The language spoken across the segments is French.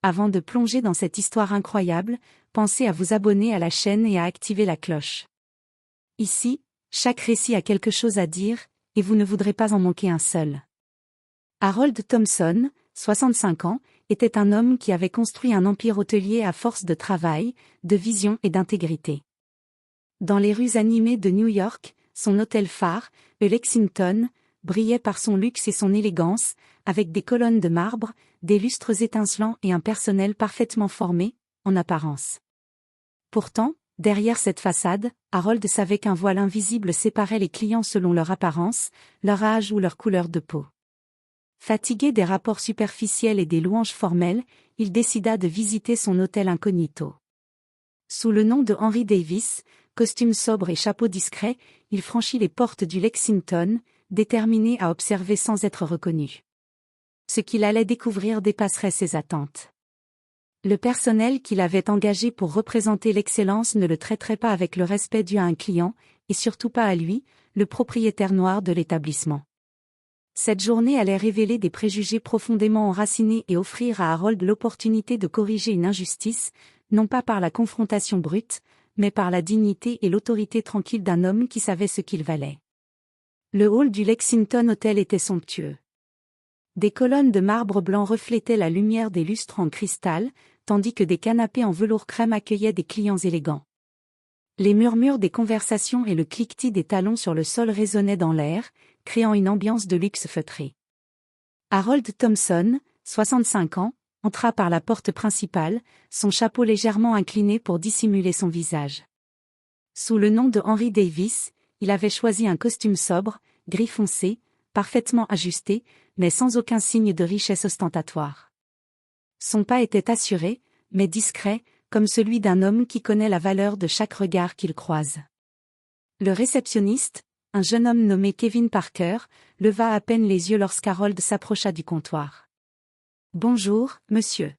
Avant de plonger dans cette histoire incroyable, pensez à vous abonner à la chaîne et à activer la cloche. Ici, chaque récit a quelque chose à dire, et vous ne voudrez pas en manquer un seul. Harold Thompson, 65 ans, était un homme qui avait construit un empire hôtelier à force de travail, de vision et d'intégrité. Dans les rues animées de New York, son hôtel phare, le Lexington, brillait par son luxe et son élégance, avec des colonnes de marbre, des lustres étincelants et un personnel parfaitement formé, en apparence. Pourtant, derrière cette façade, Harold savait qu'un voile invisible séparait les clients selon leur apparence, leur âge ou leur couleur de peau. Fatigué des rapports superficiels et des louanges formelles, il décida de visiter son hôtel incognito. Sous le nom de Henry Davis, costume sobre et chapeau discret, il franchit les portes du Lexington, déterminé à observer sans être reconnu. Ce qu'il allait découvrir dépasserait ses attentes. Le personnel qu'il avait engagé pour représenter l'excellence ne le traiterait pas avec le respect dû à un client, et surtout pas à lui, le propriétaire noir de l'établissement. Cette journée allait révéler des préjugés profondément enracinés et offrir à Harold l'opportunité de corriger une injustice, non pas par la confrontation brute, mais par la dignité et l'autorité tranquille d'un homme qui savait ce qu'il valait. Le hall du Lexington Hotel était somptueux. Des colonnes de marbre blanc reflétaient la lumière des lustres en cristal, tandis que des canapés en velours crème accueillaient des clients élégants. Les murmures des conversations et le cliquetis des talons sur le sol résonnaient dans l'air, créant une ambiance de luxe feutré. Harold Thompson, 65 ans, entra par la porte principale, son chapeau légèrement incliné pour dissimuler son visage. Sous le nom de Henry Davis, il avait choisi un costume sobre, gris foncé, parfaitement ajusté, mais sans aucun signe de richesse ostentatoire. Son pas était assuré, mais discret, comme celui d'un homme qui connaît la valeur de chaque regard qu'il croise. Le réceptionniste, un jeune homme nommé Kevin Parker, leva à peine les yeux lorsqu'Harold s'approcha du comptoir. « Bonjour, monsieur.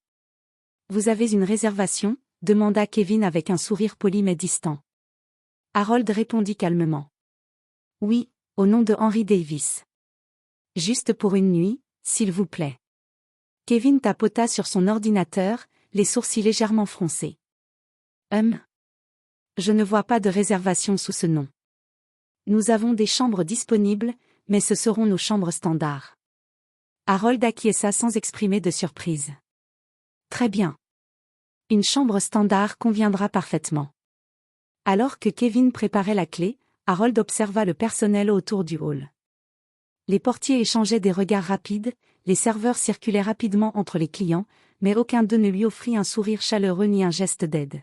Vous avez une réservation ?» demanda Kevin avec un sourire poli mais distant. Harold répondit calmement. « Oui, au nom de Henry Davis. Juste pour une nuit, s'il vous plaît. » Kevin tapota sur son ordinateur, les sourcils légèrement froncés. « Je ne vois pas de réservation sous ce nom. Nous avons des chambres disponibles, mais ce seront nos chambres standards. » Harold acquiesça sans exprimer de surprise. « Très bien. Une chambre standard conviendra parfaitement. » Alors que Kevin préparait la clé, Harold observa le personnel autour du hall. Les portiers échangeaient des regards rapides, les serveurs circulaient rapidement entre les clients, mais aucun d'eux ne lui offrit un sourire chaleureux ni un geste d'aide.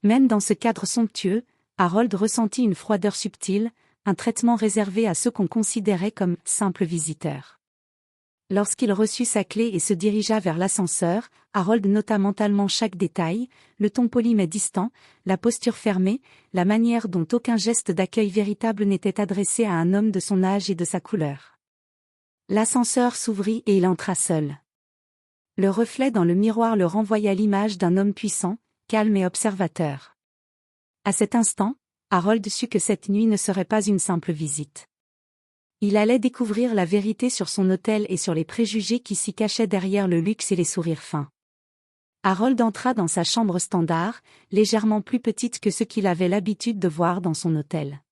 Même dans ce cadre somptueux, Harold ressentit une froideur subtile, un traitement réservé à ceux qu'on considérait comme « simples visiteurs ». Lorsqu'il reçut sa clé et se dirigea vers l'ascenseur, Harold nota mentalement chaque détail, le ton poli mais distant, la posture fermée, la manière dont aucun geste d'accueil véritable n'était adressé à un homme de son âge et de sa couleur. L'ascenseur s'ouvrit et il entra seul. Le reflet dans le miroir le renvoya l'image d'un homme puissant, calme et observateur. À cet instant, Harold sut que cette nuit ne serait pas une simple visite. Il allait découvrir la vérité sur son hôtel et sur les préjugés qui s'y cachaient derrière le luxe et les sourires fins. Harold entra dans sa chambre standard, légèrement plus petite que ce qu'il avait l'habitude de voir dans son hôtel.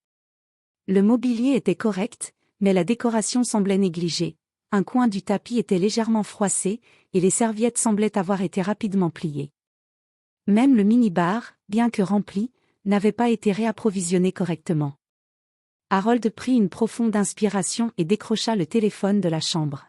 Le mobilier était correct, mais la décoration semblait négligée. Un coin du tapis était légèrement froissé, et les serviettes semblaient avoir été rapidement pliées. Même le minibar, bien que rempli, n'avait pas été réapprovisionné correctement. Harold prit une profonde inspiration et décrocha le téléphone de la chambre.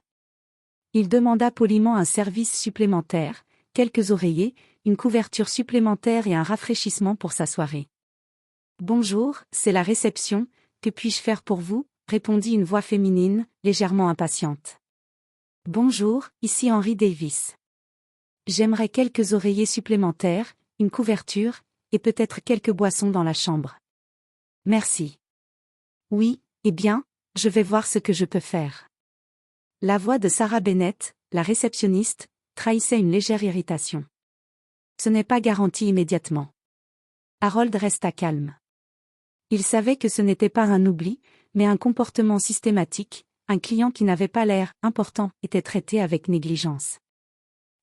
Il demanda poliment un service supplémentaire, quelques oreillers, une couverture supplémentaire et un rafraîchissement pour sa soirée. « Bonjour, c'est la réception, que puis-je faire pour vous ?» répondit une voix féminine, légèrement impatiente. « Bonjour, ici Henry Davis. J'aimerais quelques oreillers supplémentaires, une couverture, et peut-être quelques boissons dans la chambre. Merci. » « Oui, eh bien, je vais voir ce que je peux faire. » La voix de Sarah Bennett, la réceptionniste, trahissait une légère irritation. « Ce n'est pas garanti immédiatement. » Harold resta calme. Il savait que ce n'était pas un oubli, mais un comportement systématique, un client qui n'avait pas l'air important était traité avec négligence.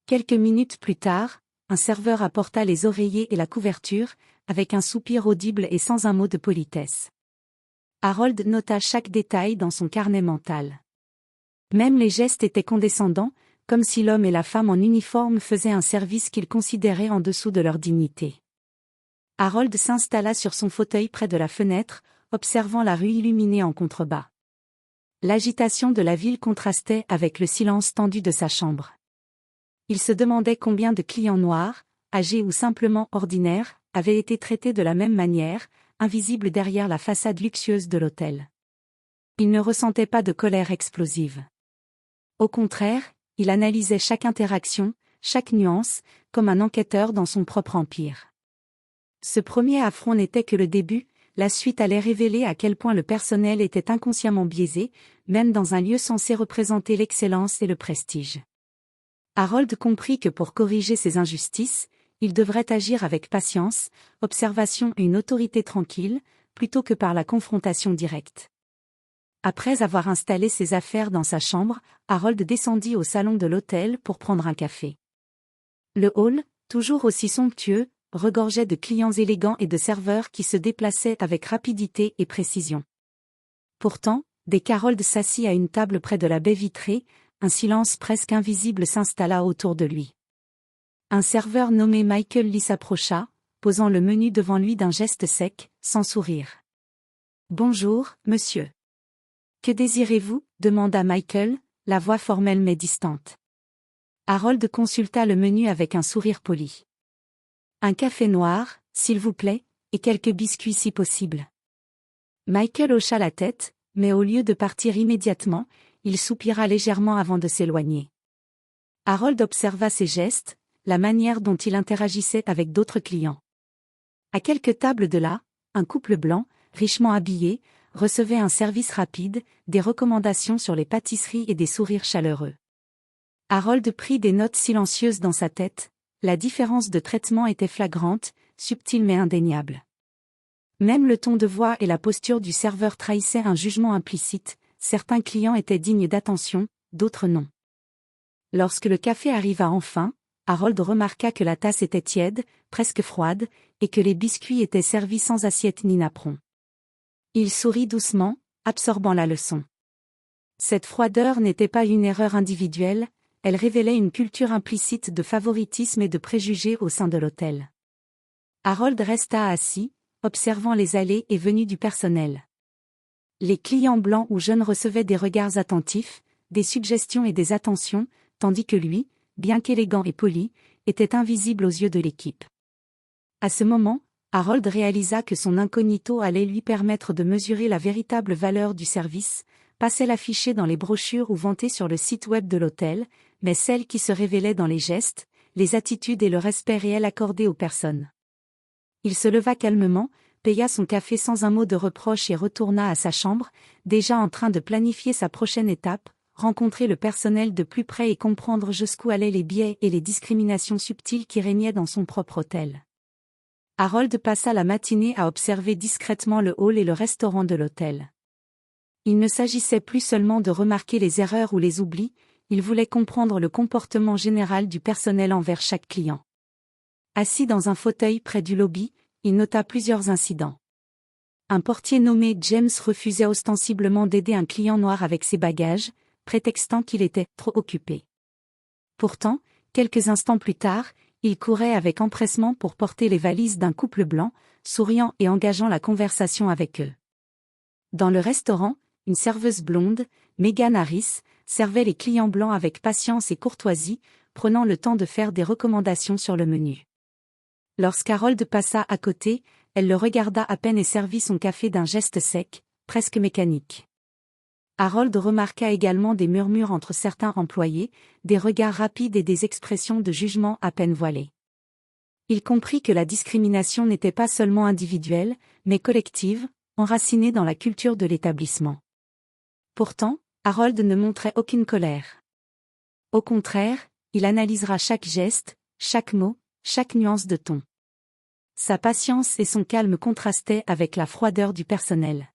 Quelques minutes plus tard, un serveur apporta les oreillers et la couverture, avec un soupir audible et sans un mot de politesse. Harold nota chaque détail dans son carnet mental. Même les gestes étaient condescendants, comme si l'homme et la femme en uniforme faisaient un service qu'il considérait en dessous de leur dignité. Harold s'installa sur son fauteuil près de la fenêtre, observant la rue illuminée en contrebas. L'agitation de la ville contrastait avec le silence tendu de sa chambre. Il se demandait combien de clients noirs, âgés ou simplement ordinaires, avaient été traités de la même manière, invisibles derrière la façade luxueuse de l'hôtel. Il ne ressentait pas de colère explosive. Au contraire, il analysait chaque interaction, chaque nuance, comme un enquêteur dans son propre empire. Ce premier affront n'était que le début, la suite allait révéler à quel point le personnel était inconsciemment biaisé, même dans un lieu censé représenter l'excellence et le prestige. Harold comprit que pour corriger ces injustices, il devrait agir avec patience, observation et une autorité tranquille, plutôt que par la confrontation directe. Après avoir installé ses affaires dans sa chambre, Harold descendit au salon de l'hôtel pour prendre un café. Le hall, toujours aussi somptueux, regorgeait de clients élégants et de serveurs qui se déplaçaient avec rapidité et précision. Pourtant, dès qu'Harold s'assit à une table près de la baie vitrée, un silence presque invisible s'installa autour de lui. Un serveur nommé Michael Lee s'approcha, posant le menu devant lui d'un geste sec, sans sourire. « Bonjour, monsieur. »« Que désirez-vous » demanda Michael, la voix formelle mais distante. Harold consulta le menu avec un sourire poli. « Un café noir, s'il vous plaît, et quelques biscuits si possible. » Michael hocha la tête, mais au lieu de partir immédiatement, il soupira légèrement avant de s'éloigner. Harold observa ses gestes, la manière dont il interagissait avec d'autres clients. À quelques tables de là, un couple blanc, richement habillé, recevait un service rapide, des recommandations sur les pâtisseries et des sourires chaleureux. Harold prit des notes silencieuses dans sa tête, la différence de traitement était flagrante, subtile mais indéniable. Même le ton de voix et la posture du serveur trahissaient un jugement implicite, certains clients étaient dignes d'attention, d'autres non. Lorsque le café arriva enfin, Harold remarqua que la tasse était tiède, presque froide, et que les biscuits étaient servis sans assiette ni napperon. Il sourit doucement, absorbant la leçon. Cette froideur n'était pas une erreur individuelle, elle révélait une culture implicite de favoritisme et de préjugés au sein de l'hôtel. Harold resta assis, observant les allées et venues du personnel. Les clients blancs ou jeunes recevaient des regards attentifs, des suggestions et des attentions, tandis que lui, bien qu'élégant et poli, était invisible aux yeux de l'équipe. À ce moment, Harold réalisa que son incognito allait lui permettre de mesurer la véritable valeur du service, pas celle affichée dans les brochures ou vantée sur le site web de l'hôtel, mais celle qui se révélait dans les gestes, les attitudes et le respect réel accordé aux personnes. Il se leva calmement, paya son café sans un mot de reproche et retourna à sa chambre, déjà en train de planifier sa prochaine étape, rencontrer le personnel de plus près et comprendre jusqu'où allaient les biais et les discriminations subtiles qui régnaient dans son propre hôtel. Harold passa la matinée à observer discrètement le hall et le restaurant de l'hôtel. Il ne s'agissait plus seulement de remarquer les erreurs ou les oublis, il voulait comprendre le comportement général du personnel envers chaque client. Assis dans un fauteuil près du lobby, il nota plusieurs incidents. Un portier nommé James refusait ostensiblement d'aider un client noir avec ses bagages, prétextant qu'il était trop occupé. Pourtant, quelques instants plus tard, il courait avec empressement pour porter les valises d'un couple blanc, souriant et engageant la conversation avec eux. Dans le restaurant, une serveuse blonde, Megan Harris, servait les clients blancs avec patience et courtoisie, prenant le temps de faire des recommandations sur le menu. Lorsqu'Harold passa à côté, elle le regarda à peine et servit son café d'un geste sec, presque mécanique. Harold remarqua également des murmures entre certains employés, des regards rapides et des expressions de jugement à peine voilées. Il comprit que la discrimination n'était pas seulement individuelle, mais collective, enracinée dans la culture de l'établissement. Pourtant, Harold ne montrait aucune colère. Au contraire, il analysera chaque geste, chaque mot, chaque nuance de ton. Sa patience et son calme contrastaient avec la froideur du personnel.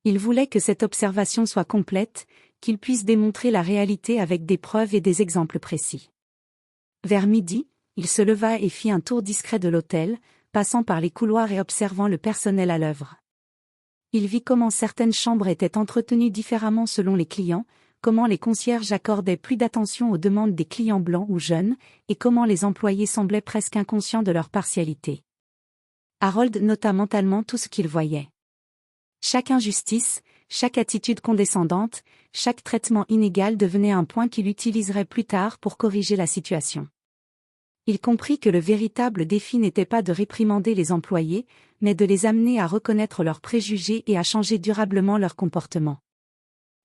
Il voulait que cette observation soit complète, qu'il puisse démontrer la réalité avec des preuves et des exemples précis. Vers midi, il se leva et fit un tour discret de l'hôtel, passant par les couloirs et observant le personnel à l'œuvre. Il vit comment certaines chambres étaient entretenues différemment selon les clients, comment les concierges accordaient plus d'attention aux demandes des clients blancs ou jeunes, et comment les employés semblaient presque inconscients de leur partialité. Harold nota mentalement tout ce qu'il voyait. Chaque injustice, chaque attitude condescendante, chaque traitement inégal devenait un point qu'il utiliserait plus tard pour corriger la situation. Il comprit que le véritable défi n'était pas de réprimander les employés, mais de les amener à reconnaître leurs préjugés et à changer durablement leur comportement.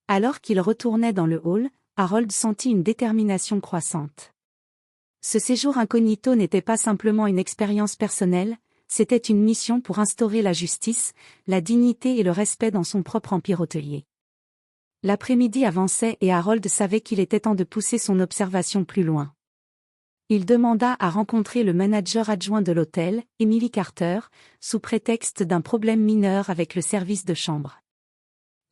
Alors qu'il retournait dans le hall, Harold sentit une détermination croissante. Ce séjour incognito n'était pas simplement une expérience personnelle, c'était une mission pour instaurer la justice, la dignité et le respect dans son propre empire hôtelier. L'après-midi avançait et Harold savait qu'il était temps de pousser son observation plus loin. Il demanda à rencontrer le manager adjoint de l'hôtel, Emily Carter, sous prétexte d'un problème mineur avec le service de chambre.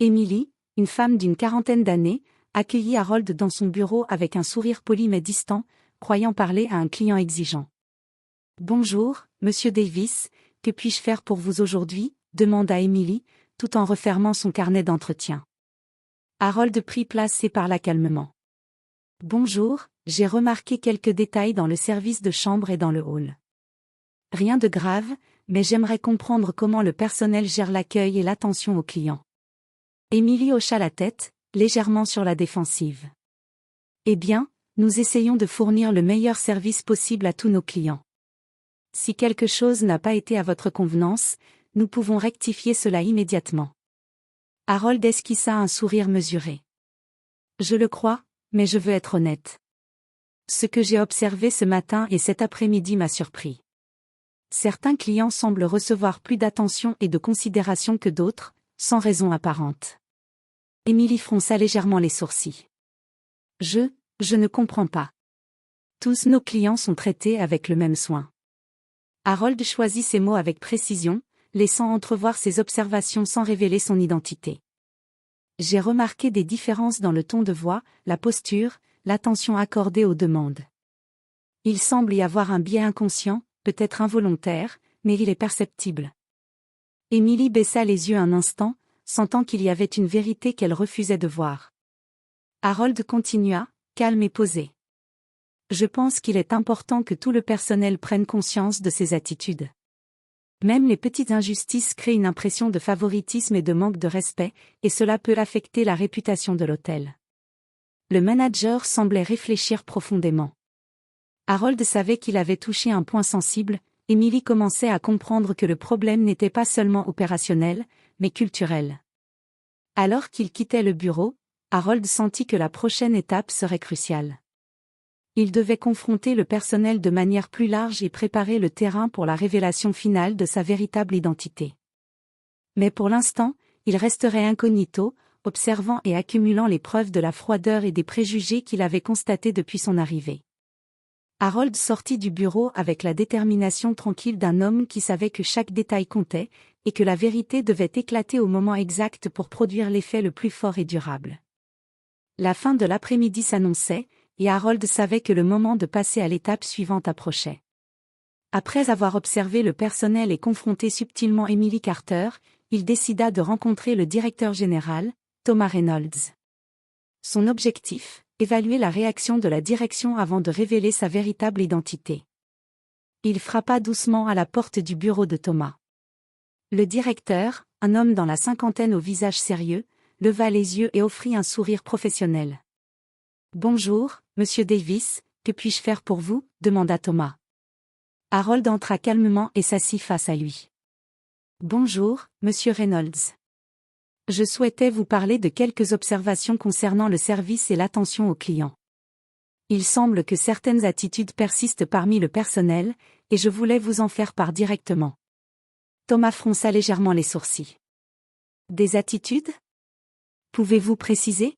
Emily, une femme d'une quarantaine d'années, accueillit Harold dans son bureau avec un sourire poli mais distant, croyant parler à un client exigeant. « Bonjour, Monsieur Davis, que puis-je faire pour vous aujourd'hui » demanda Emily, tout en refermant son carnet d'entretien. Harold prit place et parla calmement. « Bonjour, j'ai remarqué quelques détails dans le service de chambre et dans le hall. Rien de grave, mais j'aimerais comprendre comment le personnel gère l'accueil et l'attention aux clients. » Emily hocha la tête, légèrement sur la défensive. « Eh bien, nous essayons de fournir le meilleur service possible à tous nos clients. Si quelque chose n'a pas été à votre convenance, nous pouvons rectifier cela immédiatement. » Harold esquissa un sourire mesuré. « Je le crois, mais je veux être honnête. Ce que j'ai observé ce matin et cet après-midi m'a surpris. Certains clients semblent recevoir plus d'attention et de considération que d'autres, sans raison apparente. » Emily fronça légèrement les sourcils. « Je ne comprends pas. Tous nos clients sont traités avec le même soin. » Harold choisit ses mots avec précision, laissant entrevoir ses observations sans révéler son identité. « J'ai remarqué des différences dans le ton de voix, la posture, l'attention accordée aux demandes. Il semble y avoir un biais inconscient, peut-être involontaire, mais il est perceptible. » Emily baissa les yeux un instant, sentant qu'il y avait une vérité qu'elle refusait de voir. Harold continua, calme et posé. « Je pense qu'il est important que tout le personnel prenne conscience de ces attitudes. Même les petites injustices créent une impression de favoritisme et de manque de respect, et cela peut affecter la réputation de l'hôtel. » Le manager semblait réfléchir profondément. Harold savait qu'il avait touché un point sensible. Emily commençait à comprendre que le problème n'était pas seulement opérationnel, mais culturel. Alors qu'il quittait le bureau, Harold sentit que la prochaine étape serait cruciale. Il devait confronter le personnel de manière plus large et préparer le terrain pour la révélation finale de sa véritable identité. Mais pour l'instant, il resterait incognito, observant et accumulant les preuves de la froideur et des préjugés qu'il avait constatés depuis son arrivée. Harold sortit du bureau avec la détermination tranquille d'un homme qui savait que chaque détail comptait, et que la vérité devait éclater au moment exact pour produire l'effet le plus fort et durable. La fin de l'après-midi s'annonçait, et Harold savait que le moment de passer à l'étape suivante approchait. Après avoir observé le personnel et confronté subtilement Emily Carter, il décida de rencontrer le directeur général, Thomas Reynolds. Son objectif, évaluer la réaction de la direction avant de révéler sa véritable identité. Il frappa doucement à la porte du bureau de Thomas. Le directeur, un homme dans la cinquantaine au visage sérieux, leva les yeux et offrit un sourire professionnel. « Bonjour, Monsieur Davis, que puis-je faire pour vous ?» demanda Thomas. Harold entra calmement et s'assit face à lui. « Bonjour, Monsieur Reynolds. Je souhaitais vous parler de quelques observations concernant le service et l'attention aux clients. Il semble que certaines attitudes persistent parmi le personnel, et je voulais vous en faire part directement. » Thomas fronça légèrement les sourcils. « Des attitudes ? Pouvez-vous préciser ?»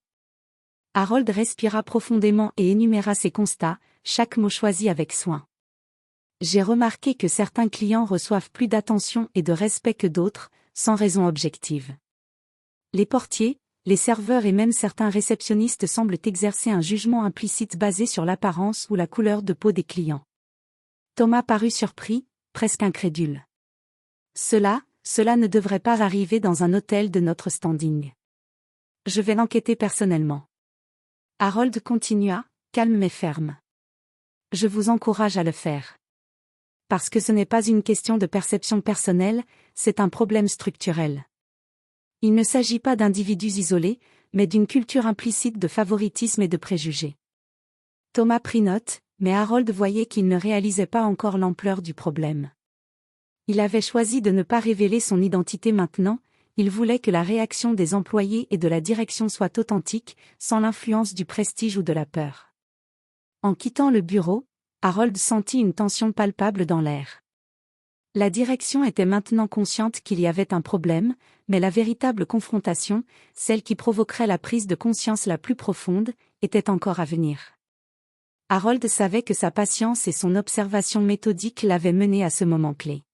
Harold respira profondément et énuméra ses constats, chaque mot choisi avec soin. « J'ai remarqué que certains clients reçoivent plus d'attention et de respect que d'autres, sans raison objective. Les portiers, les serveurs et même certains réceptionnistes semblent exercer un jugement implicite basé sur l'apparence ou la couleur de peau des clients. Thomas parut surpris, presque incrédule. Cela ne devrait pas arriver dans un hôtel de notre standing. Je vais l'enquêter personnellement. Harold continua, calme mais ferme. Je vous encourage à le faire. Parce que ce n'est pas une question de perception personnelle, c'est un problème structurel. Il ne s'agit pas d'individus isolés, mais d'une culture implicite de favoritisme et de préjugés. Thomas prit note, mais Harold voyait qu'il ne réalisait pas encore l'ampleur du problème. Il avait choisi de ne pas révéler son identité maintenant, il voulait que la réaction des employés et de la direction soit authentique, sans l'influence du prestige ou de la peur. En quittant le bureau, Harold sentit une tension palpable dans l'air. La direction était maintenant consciente qu'il y avait un problème, mais la véritable confrontation, celle qui provoquerait la prise de conscience la plus profonde, était encore à venir. Harold savait que sa patience et son observation méthodique l'avaient mené à ce moment clé.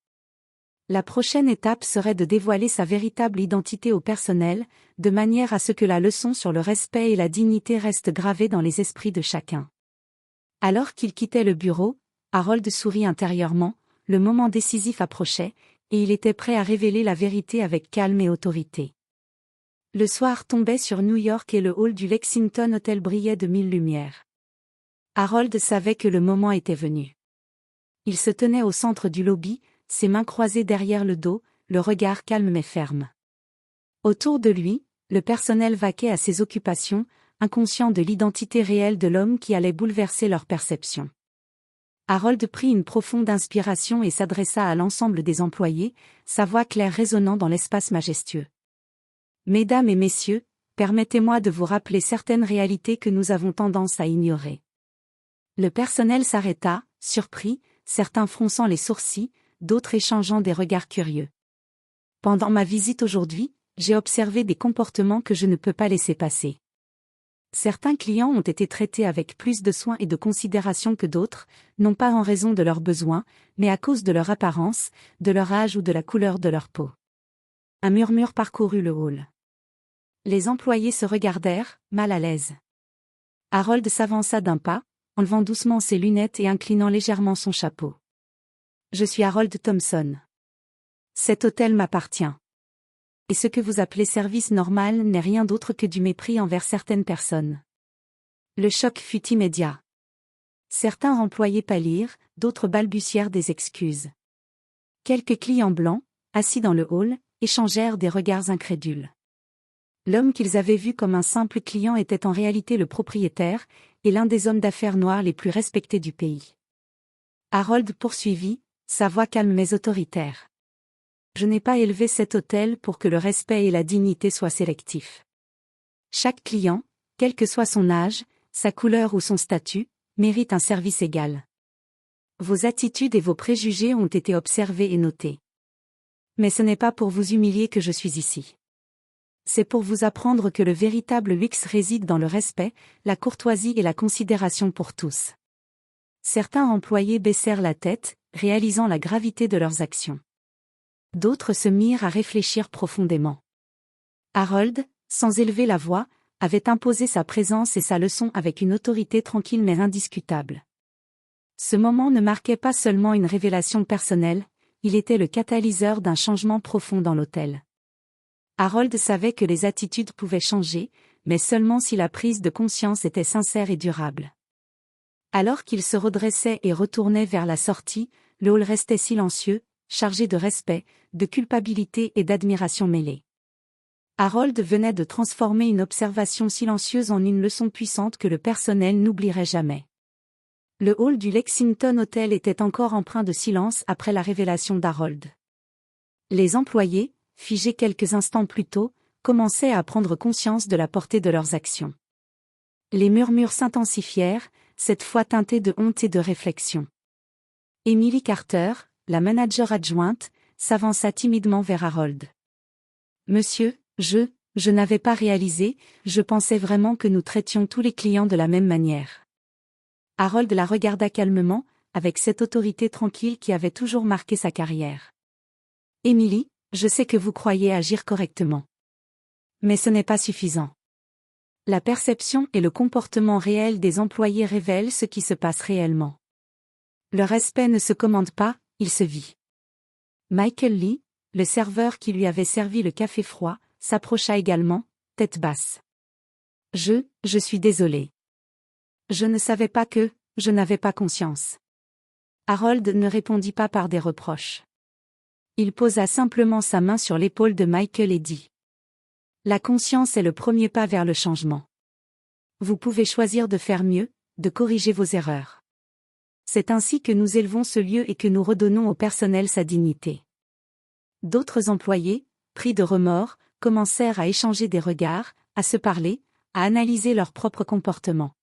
La prochaine étape serait de dévoiler sa véritable identité au personnel, de manière à ce que la leçon sur le respect et la dignité reste gravée dans les esprits de chacun. Alors qu'il quittait le bureau, Harold sourit intérieurement, le moment décisif approchait, et il était prêt à révéler la vérité avec calme et autorité. Le soir tombait sur New York et le hall du Lexington Hotel brillait de mille lumières. Harold savait que le moment était venu. Il se tenait au centre du lobby, ses mains croisées derrière le dos, le regard calme mais ferme. Autour de lui, le personnel vaquait à ses occupations, inconscient de l'identité réelle de l'homme qui allait bouleverser leur perception. Harold prit une profonde inspiration et s'adressa à l'ensemble des employés, sa voix claire résonnant dans l'espace majestueux. « Mesdames et messieurs, permettez-moi de vous rappeler certaines réalités que nous avons tendance à ignorer. » Le personnel s'arrêta, surpris, certains fronçant les sourcils, d'autres échangeant des regards curieux. Pendant ma visite aujourd'hui, j'ai observé des comportements que je ne peux pas laisser passer. Certains clients ont été traités avec plus de soin et de considération que d'autres, non pas en raison de leurs besoins, mais à cause de leur apparence, de leur âge ou de la couleur de leur peau. Un murmure parcourut le hall. Les employés se regardèrent, mal à l'aise. Harold s'avança d'un pas, enlevant doucement ses lunettes et inclinant légèrement son chapeau. « Je suis Harold Thompson. Cet hôtel m'appartient. Et ce que vous appelez service normal n'est rien d'autre que du mépris envers certaines personnes. » Le choc fut immédiat. Certains employés pâlirent, d'autres balbutièrent des excuses. Quelques clients blancs, assis dans le hall, échangèrent des regards incrédules. L'homme qu'ils avaient vu comme un simple client était en réalité le propriétaire, et l'un des hommes d'affaires noirs les plus respectés du pays. Harold poursuivit, sa voix calme mais autoritaire. « Je n'ai pas élevé cet hôtel pour que le respect et la dignité soient sélectifs. Chaque client, quel que soit son âge, sa couleur ou son statut, mérite un service égal. Vos attitudes et vos préjugés ont été observés et notés. Mais ce n'est pas pour vous humilier que je suis ici. C'est pour vous apprendre que le véritable luxe réside dans le respect, la courtoisie et la considération pour tous. » Certains employés baissèrent la tête, réalisant la gravité de leurs actions. D'autres se mirent à réfléchir profondément. Harold, sans élever la voix, avait imposé sa présence et sa leçon avec une autorité tranquille mais indiscutable. Ce moment ne marquait pas seulement une révélation personnelle, il était le catalyseur d'un changement profond dans l'hôtel. Harold savait que les attitudes pouvaient changer, mais seulement si la prise de conscience était sincère et durable. Alors qu'il se redressait et retournait vers la sortie, le hall restait silencieux, chargé de respect, de culpabilité et d'admiration mêlée. Harold venait de transformer une observation silencieuse en une leçon puissante que le personnel n'oublierait jamais. Le hall du Lexington Hotel était encore empreint de silence après la révélation d'Harold. Les employés, figés quelques instants plus tôt, commençaient à prendre conscience de la portée de leurs actions. Les murmures s'intensifièrent, cette fois teintés de honte et de réflexion. Emily Carter, la manager adjointe, s'avança timidement vers Harold. « Monsieur, je n'avais pas réalisé, je pensais vraiment que nous traitions tous les clients de la même manière. » Harold la regarda calmement, avec cette autorité tranquille qui avait toujours marqué sa carrière. « Emily, je sais que vous croyez agir correctement. Mais ce n'est pas suffisant. La perception et le comportement réel des employés révèlent ce qui se passe réellement. Le respect ne se commande pas, il se vit. Michael Lee, le serveur qui lui avait servi le café froid, s'approcha également, tête basse. Je suis désolé. Je ne savais pas que, je n'avais pas conscience. Harold ne répondit pas par des reproches. Il posa simplement sa main sur l'épaule de Michael et dit. La conscience est le premier pas vers le changement. Vous pouvez choisir de faire mieux, de corriger vos erreurs. C'est ainsi que nous élevons ce lieu et que nous redonnons au personnel sa dignité. D'autres employés, pris de remords, commencèrent à échanger des regards, à se parler, à analyser leur propre comportement.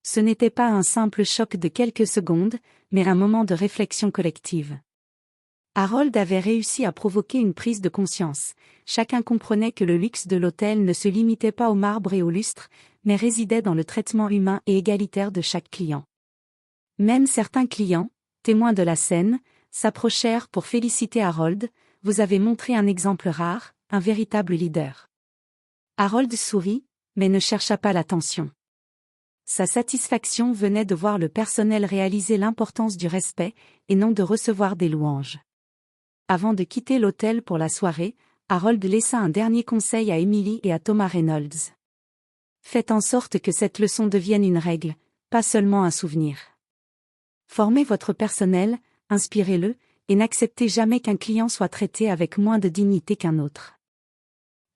Ce n'était pas un simple choc de quelques secondes, mais un moment de réflexion collective. Harold avait réussi à provoquer une prise de conscience. Chacun comprenait que le luxe de l'hôtel ne se limitait pas au marbre et au lustre, mais résidait dans le traitement humain et égalitaire de chaque client. Même certains clients, témoins de la scène, s'approchèrent pour féliciter Harold. Vous avez montré un exemple rare, un véritable leader. Harold sourit, mais ne chercha pas l'attention. Sa satisfaction venait de voir le personnel réaliser l'importance du respect, et non de recevoir des louanges. Avant de quitter l'hôtel pour la soirée, Harold laissa un dernier conseil à Emily et à Thomas Reynolds. Faites en sorte que cette leçon devienne une règle, pas seulement un souvenir. Formez votre personnel, inspirez-le, et n'acceptez jamais qu'un client soit traité avec moins de dignité qu'un autre.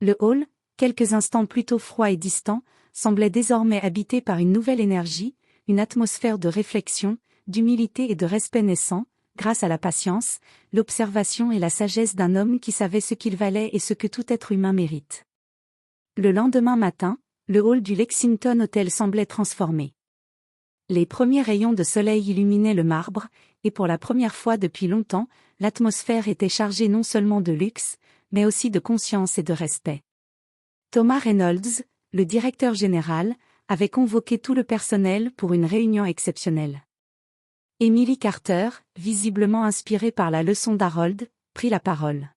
Le hall, quelques instants plutôt froid et distant, semblait désormais habité par une nouvelle énergie, une atmosphère de réflexion, d'humilité et de respect naissant, grâce à la patience, l'observation et la sagesse d'un homme qui savait ce qu'il valait et ce que tout être humain mérite. Le lendemain matin, le hall du Lexington Hotel semblait transformé. Les premiers rayons de soleil illuminaient le marbre, et pour la première fois depuis longtemps, l'atmosphère était chargée non seulement de luxe, mais aussi de conscience et de respect. Thomas Reynolds, le directeur général, avait convoqué tout le personnel pour une réunion exceptionnelle. Emily Carter, visiblement inspirée par la leçon d'Harold, prit la parole.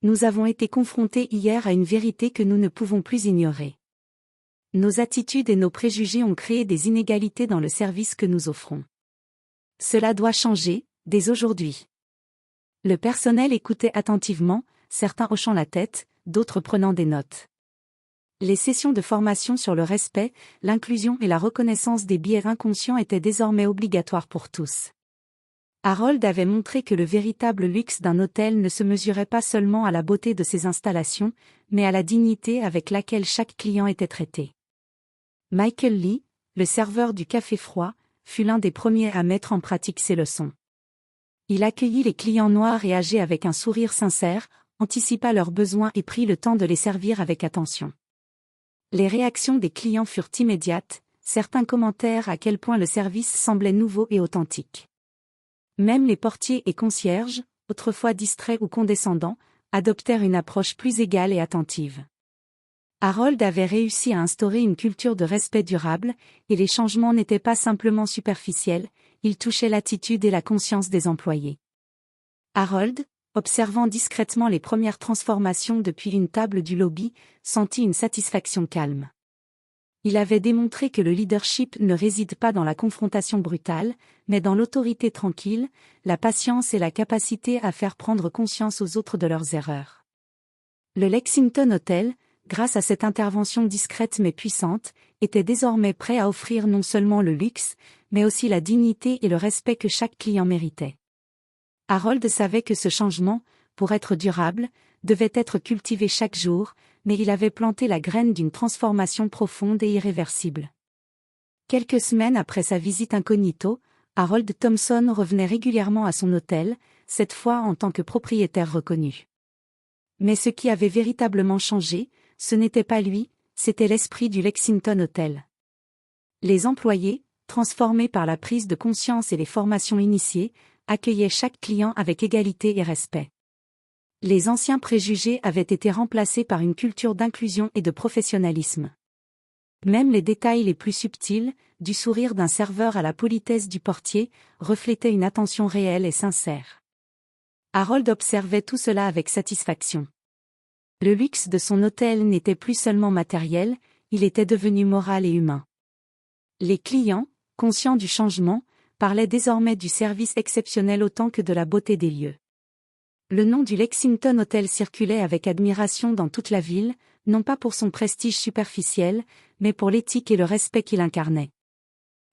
Nous avons été confrontés hier à une vérité que nous ne pouvons plus ignorer. Nos attitudes et nos préjugés ont créé des inégalités dans le service que nous offrons. Cela doit changer, dès aujourd'hui. Le personnel écoutait attentivement, certains hochant la tête, d'autres prenant des notes. Les sessions de formation sur le respect, l'inclusion et la reconnaissance des biais inconscients étaient désormais obligatoires pour tous. Harold avait montré que le véritable luxe d'un hôtel ne se mesurait pas seulement à la beauté de ses installations, mais à la dignité avec laquelle chaque client était traité. Michael Lee, le serveur du café froid, fut l'un des premiers à mettre en pratique ces leçons. Il accueillit les clients noirs et âgés avec un sourire sincère, anticipa leurs besoins et prit le temps de les servir avec attention. Les réactions des clients furent immédiates, certains commentèrent à quel point le service semblait nouveau et authentique. Même les portiers et concierges, autrefois distraits ou condescendants, adoptèrent une approche plus égale et attentive. Harold avait réussi à instaurer une culture de respect durable, et les changements n'étaient pas simplement superficiels, ils touchaient l'attitude et la conscience des employés. Harold, observant discrètement les premières transformations depuis une table du lobby, sentit une satisfaction calme. Il avait démontré que le leadership ne réside pas dans la confrontation brutale, mais dans l'autorité tranquille, la patience et la capacité à faire prendre conscience aux autres de leurs erreurs. Le Lexington Hotel, grâce à cette intervention discrète mais puissante, était désormais prêt à offrir non seulement le luxe, mais aussi la dignité et le respect que chaque client méritait. Harold savait que ce changement, pour être durable, devait être cultivé chaque jour, mais il avait planté la graine d'une transformation profonde et irréversible. Quelques semaines après sa visite incognito, Harold Thompson revenait régulièrement à son hôtel, cette fois en tant que propriétaire reconnu. Mais ce qui avait véritablement changé, ce n'était pas lui, c'était l'esprit du Lexington Hotel. Les employés, transformés par la prise de conscience et les formations initiées, accueillaient chaque client avec égalité et respect. Les anciens préjugés avaient été remplacés par une culture d'inclusion et de professionnalisme. Même les détails les plus subtils, du sourire d'un serveur à la politesse du portier, reflétaient une attention réelle et sincère. Harold observait tout cela avec satisfaction. Le luxe de son hôtel n'était plus seulement matériel, il était devenu moral et humain. Les clients, conscients du changement, parlaient désormais du service exceptionnel autant que de la beauté des lieux. Le nom du Lexington Hotel circulait avec admiration dans toute la ville, non pas pour son prestige superficiel, mais pour l'éthique et le respect qu'il incarnait.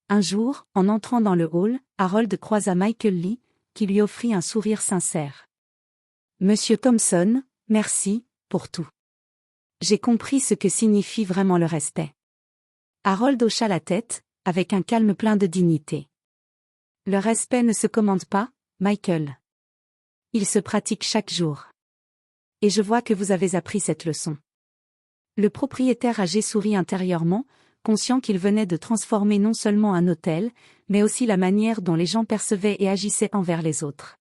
Un jour, en entrant dans le hall, Harold croisa Michael Lee, qui lui offrit un sourire sincère. « Monsieur Thompson, merci, pour tout. J'ai compris ce que signifie vraiment le respect. » Harold hocha la tête, avec un calme plein de dignité. « Le respect ne se commande pas, Michael. Il se pratique chaque jour. Et je vois que vous avez appris cette leçon. » Le propriétaire âgé sourit intérieurement, conscient qu'il venait de transformer non seulement un hôtel, mais aussi la manière dont les gens percevaient et agissaient envers les autres.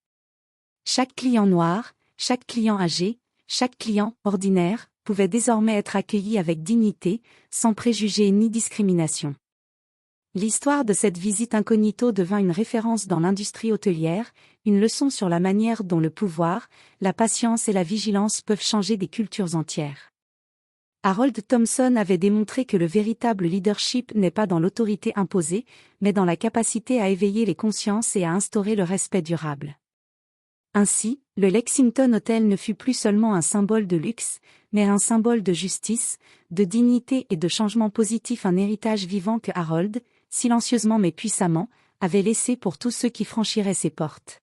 Chaque client noir, chaque client âgé, chaque client ordinaire, pouvait désormais être accueilli avec dignité, sans préjugés ni discrimination. L'histoire de cette visite incognito devint une référence dans l'industrie hôtelière, une leçon sur la manière dont le pouvoir, la patience et la vigilance peuvent changer des cultures entières. Harold Thompson avait démontré que le véritable leadership n'est pas dans l'autorité imposée, mais dans la capacité à éveiller les consciences et à instaurer le respect durable. Ainsi, le Lexington Hotel ne fut plus seulement un symbole de luxe, mais un symbole de justice, de dignité et de changement positif, un héritage vivant que Harold, silencieusement mais puissamment, avait laissé pour tous ceux qui franchiraient ses portes.